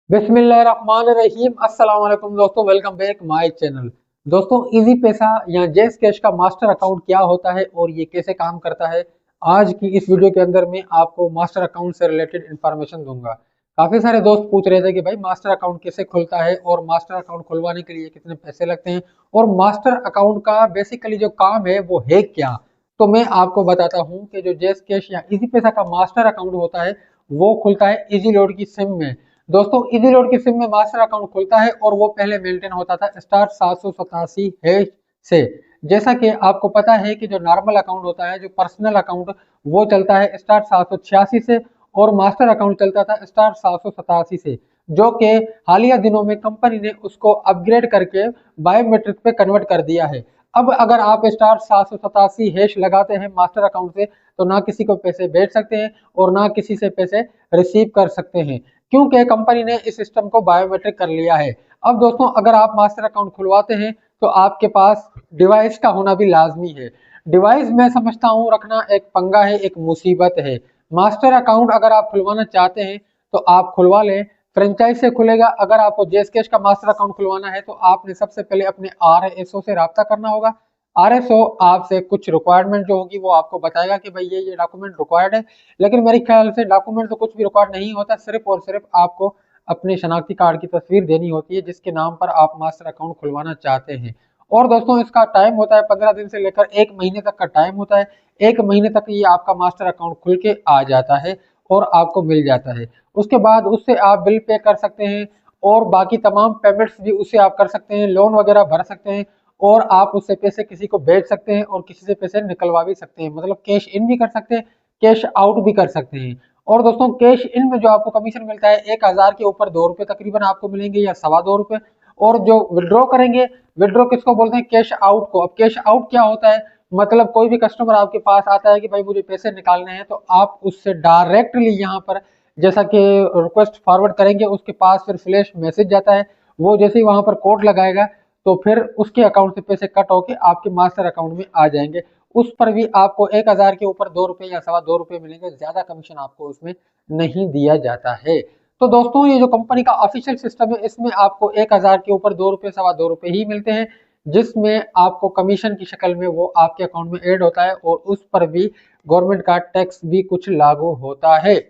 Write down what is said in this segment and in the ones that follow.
बिस्मिल्लाहिर्रहमानिर्रहीम। अस्सलाम वालेकुम दोस्तों, वेलकम बैक माय चैनल। दोस्तों, इजी पैसा या जैस कैश का मास्टर अकाउंट क्या होता है और ये कैसे काम करता है, आज की इस वीडियो के अंदर मैं आपको मास्टर अकाउंट से रिलेटेड इन्फॉर्मेशन दूंगा। काफी सारे दोस्त पूछ रहे थे कि भाई मास्टर अकाउंट कैसे खुलता है और मास्टर अकाउंट खुलवाने के लिए कितने पैसे लगते हैं और मास्टर अकाउंट का बेसिकली जो काम है वो है क्या। तो मैं आपको बताता हूँ कि जो जैस कैश या इजी पैसा का मास्टर अकाउंट होता है वो खुलता है इजी लोड की सिम में। दोस्तों, इजी लोड की सिम में मास्टर अकाउंट खुलता है और वो पहले मेंटेन होता था स्टार 787 हैश से। जैसा कि आपको पता है कि जो नॉर्मल अकाउंट होता है, जो पर्सनल अकाउंट, वो चलता है स्टार 786 से और मास्टर अकाउंट चलता था स्टार 787 से, जो कि हालिया दिनों में कंपनी ने उसको अपग्रेड करके बायोमेट्रिक पे कन्वर्ट कर दिया है। अब अगर आप स्टार 787 हैश लगाते हैं मास्टर अकाउंट से, तो ना किसी को पैसे भेज सकते हैं और ना किसी से पैसे रिसीव कर सकते हैं, क्योंकि कंपनी ने इस सिस्टम को बायोमेट्रिक कर लिया है। अब दोस्तों, अगर आप मास्टर अकाउंट खुलवाते हैं तो आपके पास डिवाइस का होना भी लाजमी है। डिवाइस मैं समझता हूँ रखना एक पंगा है, एक मुसीबत है। मास्टर अकाउंट अगर आप खुलवाना चाहते हैं तो आप खुलवा लें, फ्रेंचाइज से खुलेगा। अगर आपको जेएसकैश का मास्टर अकाउंट खुलवाना है तो आपने सबसे पहले अपने आरएसओ से रब्ता करना होगा। आरएसओ आपसे कुछ रिक्वायरमेंट जो होगी वो आपको बताएगा कि भाई ये डॉक्यूमेंट रिक्वायर्ड है, लेकिन मेरे ख्याल से डॉक्यूमेंट तो कुछ भी रिक्वायर्ड नहीं होता, सिर्फ और सिर्फ आपको अपने शनाख्ती कार्ड की तस्वीर देनी होती है जिसके नाम पर आप मास्टर अकाउंट खुलवाना चाहते हैं। और दोस्तों, इसका टाइम होता है 15 दिन से लेकर 1 महीने तक का टाइम होता है। 1 महीने तक ये आपका मास्टर अकाउंट खुल के आ जाता है और आपको मिल जाता है। उसके बाद उससे आप बिल पे कर सकते हैं और बाकी तमाम पेमेंट्स भी उससे आप कर सकते हैं, लोन वगैरह भर सकते हैं और आप उससे पैसे किसी को भेज सकते हैं और किसी से पैसे निकलवा भी सकते हैं, मतलब कैश इन भी कर सकते हैं, कैश आउट भी कर सकते हैं। और दोस्तों, कैश इन में जो आपको कमीशन मिलता है 1,000 के ऊपर 2 रुपए तकरीबन आपको मिलेंगे या 2.25 रुपए। और जो विड्रॉ करेंगे, विड्रॉ किसको बोलते हैं? कैश आउट को। अब कैश आउट क्या होता है? मतलब कोई भी कस्टमर आपके पास आता है कि भाई मुझे पैसे निकालने हैं, तो आप उससे डायरेक्टली यहाँ पर जैसा कि रिक्वेस्ट फॉरवर्ड करेंगे, उसके पास फिर फ्लैश मैसेज जाता है। वो जैसे ही वहां पर कोड लगाएगा तो फिर उसके अकाउंट से पैसे कट होके आपके मास्टर अकाउंट में आ जाएंगे। उस पर भी आपको 1,000 के ऊपर 2 रुपए या 2.25 रुपए मिलेंगे, ज्यादा कमीशन आपको उसमें नहीं दिया जाता है। तो दोस्तों, ये जो कंपनी का ऑफिशियल सिस्टम है इसमें आपको 1,000 के ऊपर 2 रुपए 2.25 रुपए ही मिलते हैं, जिसमें आपको कमीशन की शक्ल में वो आपके अकाउंट में ऐड होता है और उस पर भी गवर्नमेंट का टैक्स भी कुछ लागू होता है।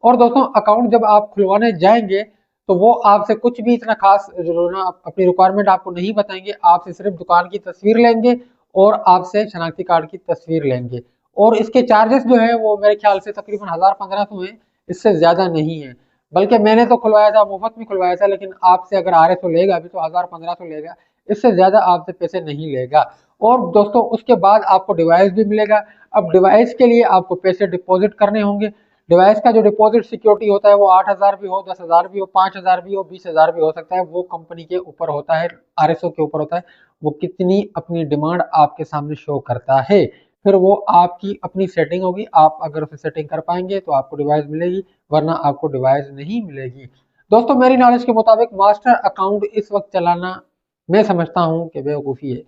और दोस्तों, अकाउंट जब आप खुलवाने जाएंगे तो वो आपसे कुछ भी इतना खास जो ना अपनी रिक्वायरमेंट आपको नहीं बताएंगे, आपसे सिर्फ दुकान की तस्वीर लेंगे और आपसे शनाख्ती कार्ड की तस्वीर लेंगे। और इसके चार्जेस जो है वो मेरे ख्याल से तकरीबन 1,000-1,500 है, इससे ज्यादा नहीं है। बल्कि मैंने तो खुलवाया था, मुफ्त में खुलवाया था, लेकिन आपसे अगर आरएसओ लेगा भी तो 1,000-1,500 लेगा, इससे ज्यादा आपसे पैसे नहीं लेगा। और दोस्तों, उसके बाद आपको डिवाइस भी मिलेगा। अब डिवाइस के लिए आपको पैसे डिपॉजिट करने होंगे। डिवाइस का जो डिपॉजिट सिक्योरिटी होता है वो 8,000 भी हो, 10,000 भी हो, 5,000 भी हो, 20,000 भी हो सकता है। वो कंपनी के ऊपर होता है, आरएसओ के ऊपर होता है, वो कितनी अपनी डिमांड आपके सामने शो करता है। फिर वो आपकी अपनी सेटिंग होगी, आप अगर उसे सेटिंग कर पाएंगे तो आपको डिवाइस मिलेगी, वरना आपको डिवाइस नहीं मिलेगी। दोस्तों, मेरी नॉलेज के मुताबिक मास्टर अकाउंट इस वक्त चलाना मैं समझता हूँ कि बेवकूफ़ी है,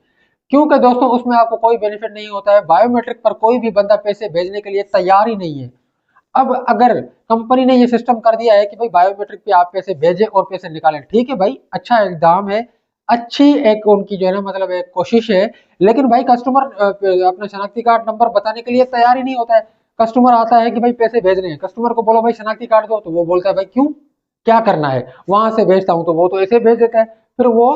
क्योंकि दोस्तों उसमें आपको कोई बेनिफिट नहीं होता है। बायोमेट्रिक पर कोई भी बंदा पैसे भेजने के लिए तैयार ही नहीं है। अब अगर कंपनी ने ये सिस्टम कर दिया है कि भाई बायोमेट्रिक पे आप पैसे भेजें और पैसे निकालें, ठीक है भाई, अच्छा एग्जाम है, अच्छी एक उनकी जो है ना मतलब एक कोशिश है, लेकिन भाई कस्टमर अपना शनाख्ती कार्ड नंबर बताने के लिए तैयार ही नहीं होता है। कस्टमर आता है कि भाई पैसे भेजने हैं, कस्टमर को बोलो भाई शनाख्ती कार्ड दो, तो वो बोलता है भाई क्यों, क्या करना है, वहां से भेजता हूँ, तो वो तो ऐसे भेज देता है। फिर वो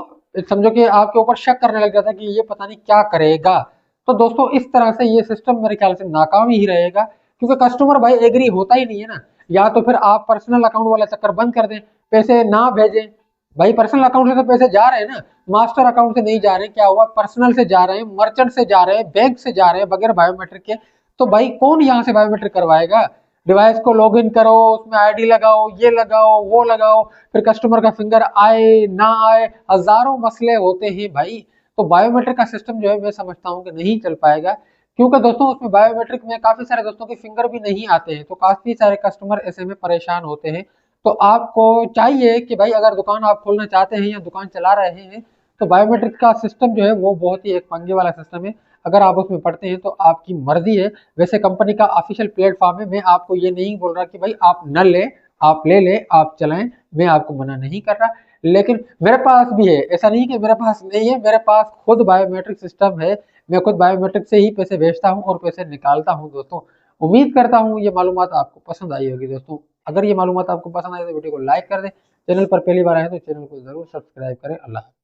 समझो कि आपके ऊपर शक करने लग जाता है कि ये पता नहीं क्या करेगा। तो दोस्तों, इस तरह से ये सिस्टम मेरे ख्याल से नाकाम ही रहेगा, क्योंकि कस्टमर भाई एग्री होता ही नहीं है ना। या तो फिर आप पर्सनल अकाउंट वाला चक्कर बंद कर दें, पैसे ना भेजें। भाई पर्सनल अकाउंट से तो पैसे जा रहे हैं ना, मास्टर अकाउंट से नहीं जा रहे हैं, क्या हुआ, पर्सनल से जा रहे हैं, मर्चेंट से जा रहे हैं, बैंक से जा रहे हैं बगैर बायोमेट्रिक के। तो भाई कौन यहाँ से बायोमेट्रिक करवाएगा? डिवाइस को लॉगिन करो, उसमें आईडी लगाओ, ये लगाओ, वो लगाओ, फिर कस्टमर का फिंगर आए ना आए, हजारों मसले होते हैं भाई। तो बायोमेट्रिक का सिस्टम जो है मैं समझता हूँ कि नहीं चल पाएगा, क्योंकि दोस्तों उसमें बायोमेट्रिक में काफी सारे दोस्तों के फिंगर भी नहीं आते हैं, तो काफी सारे कस्टमर ऐसे में परेशान होते हैं। तो आपको चाहिए कि भाई अगर दुकान आप खोलना चाहते हैं या दुकान चला रहे हैं, तो बायोमेट्रिक का सिस्टम जो है वो बहुत ही एक पंगे वाला सिस्टम है। अगर आप उसमें पढ़ते हैं तो आपकी मर्जी है। वैसे कंपनी का ऑफिशियल प्लेटफॉर्म है, मैं आपको ये नहीं बोल रहा कि भाई आप न लें, आप ले ले, आप चलाएं, मैं आपको मना नहीं कर रहा। लेकिन मेरे पास भी है, ऐसा नहीं कि मेरे पास नहीं है, मेरे पास खुद बायोमेट्रिक सिस्टम है। मैं खुद बायोमेट्रिक से ही पैसे भेजता हूँ और पैसे निकालता हूँ दोस्तों। उम्मीद करता हूँ ये मालूमात आपको पसंद आई होगी दोस्तों। अगर ये मालूमात आपको पसंद आई तो वीडियो को लाइक कर दें, चैनल पर पहली बार आए तो चैनल को जरूर सब्सक्राइब करें। अल्लाह।